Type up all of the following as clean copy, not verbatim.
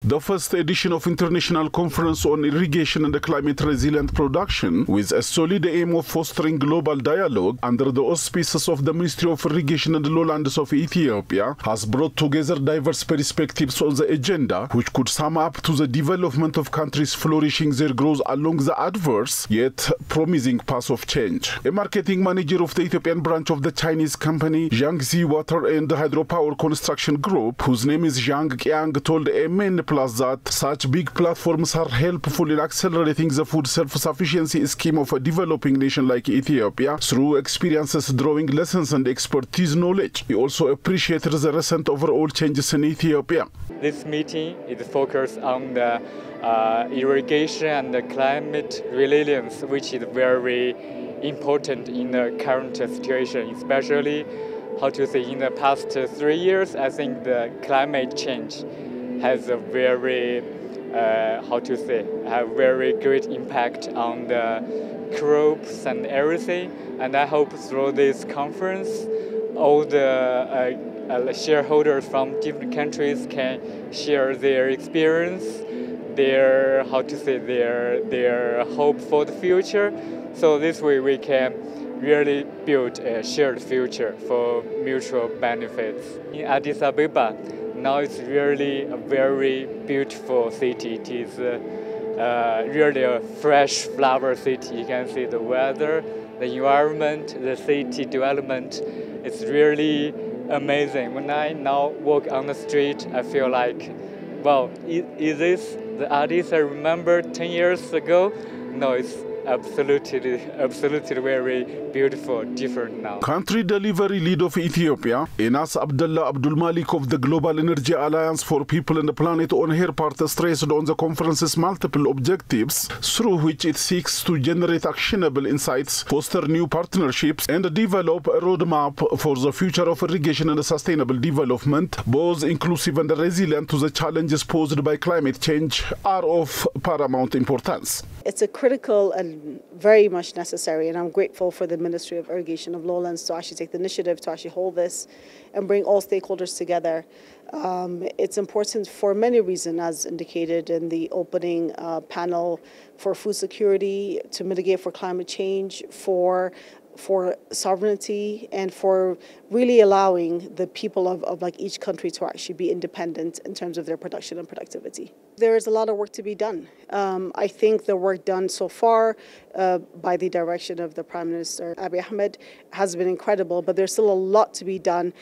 The first edition of International Conference on Irrigation and Climate Resilient Production, with a solid aim of fostering global dialogue under the auspices of the Ministry of Irrigation and Lowlands of Ethiopia, has brought together diverse perspectives on the agenda, which could sum up to the development of countries flourishing their growth along the adverse yet promising path of change. A marketing manager of the Ethiopian branch of the Chinese company Jiangxi Water and Hydropower Construction Group, whose name is Zhang Qiang, told AMN that such big platforms are helpful in accelerating the food self-sufficiency scheme of a developing nation like Ethiopia through experiences, drawing lessons and expertise knowledge. He also appreciated the recent overall changes in Ethiopia. This meeting is focused on the irrigation and the climate resilience, which is very important in the current situation, especially, in the past 3 years, I think the climate change has a very, very great impact on the crops and everything. And I hope through this conference, all the shareholders from different countries can share their experience, their hope for the future. So this way we can really build a shared future for mutual benefits. In Addis Ababa, now it's really a very beautiful city. It is really a fresh flower city. You can see the weather, the environment, the city development. It's really amazing. When I now walk on the street, I feel like, wow, is this the Addis I remember 10 years ago? No, it's absolutely very beautiful, different now. Country delivery lead of Ethiopia, Enas Abdullah Abdul Malik of the Global Energy Alliance for People and the Planet, on her part stressed on the conference's multiple objectives, through which it seeks to generate actionable insights, foster new partnerships, and develop a roadmap for the future of irrigation and sustainable development, both inclusive and resilient to the challenges posed by climate change, are of paramount importance. It's a critical and very much necessary, and I'm grateful for the Ministry of Irrigation of Lowlands to actually take the initiative to actually hold this and bring all stakeholders together. It's important for many reasons, as indicated in the opening panel, for food security, to mitigate for climate change, for sovereignty, and for really allowing the people of like each country to actually be independent in terms of their production and productivity. There is a lot of work to be done. I think the work done so far by the direction of the Prime Minister Abiy Ahmed has been incredible, but there's still a lot to be done.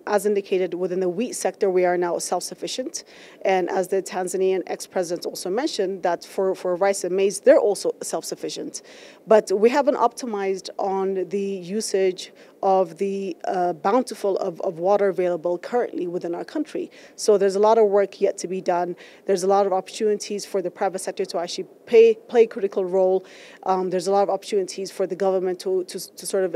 As indicated, within the wheat sector, we are now self-sufficient. And as the Tanzanian ex-president also mentioned, that for rice and maize, they're also self-sufficient. But we haven't optimized on the usage of the bountiful of water available currently within our country. So there's a lot of work yet to be done. There's a lot of opportunities for the private sector to actually play a critical role. There's a lot of opportunities for the government to sort of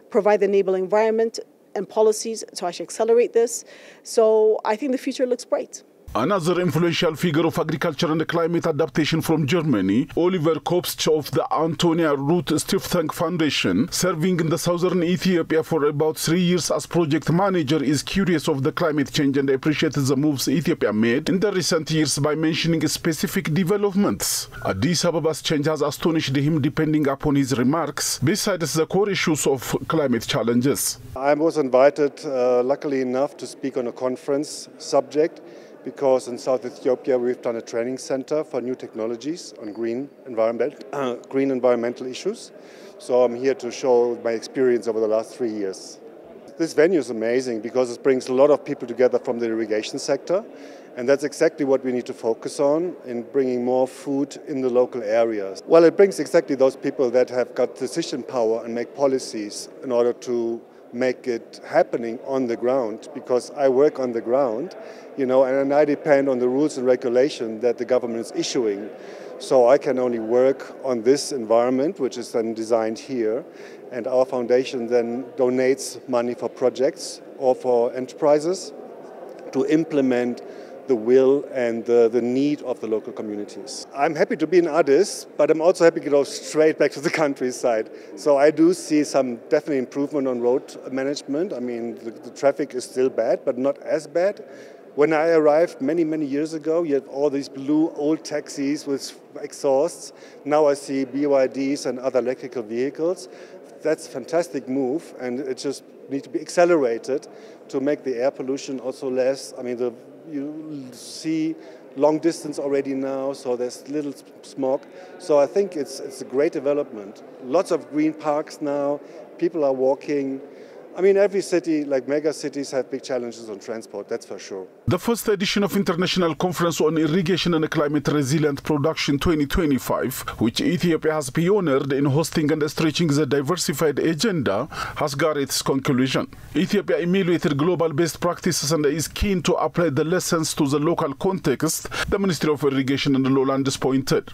provide the enabling environment and policies to actually accelerate this. So I think the future looks bright. Another influential figure of agriculture and climate adaptation from Germany, Oliver Kopsch of the Antonia Roth Stiftung Foundation, serving in the southern Ethiopia for about 3 years as project manager, is curious of the climate change and appreciates the moves Ethiopia made in the recent years by mentioning specific developments. Addis Ababa's change has astonished him, depending upon his remarks, besides the core issues of climate challenges. I was invited, luckily enough, to speak on a conference subject, because in South Ethiopia we've done a training center for new technologies on green environmental issues. So I'm here to show my experience over the last 3 years. This venue is amazing because it brings a lot of people together from the irrigation sector, and that's exactly what we need to focus on in bringing more food in the local areas. Well, it brings exactly those people that have got decision power and make policies in order to make it happening on the ground, because I work on the ground, and I depend on the rules and regulations that the government is issuing. So I can only work on this environment, which is then designed here, and our foundation then donates money for projects or for enterprises to implement the will and the need of the local communities. I'm happy to be in Addis, but I'm also happy to go straight back to the countryside. So I do see some definitely improvement on road management. I mean, the traffic is still bad, but not as bad. When I arrived many years ago, you had all these blue old taxis with exhausts. Now I see BYDs and other electrical vehicles. That's a fantastic move, and it just needs to be accelerated to make the air pollution also less. I mean, you see long distance already now, so there's little smog. So I think it's a great development. Lots of green parks now, people are walking. I mean, every city, like mega cities, have big challenges on transport, that's for sure. The first edition of International Conference on Irrigation and Climate Resilient Production 2025, which Ethiopia has pioneered in hosting and stretching the diversified agenda, has got its conclusion. Ethiopia emulated global best practices and is keen to apply the lessons to the local context, the Ministry of Irrigation and Lowlands pointed.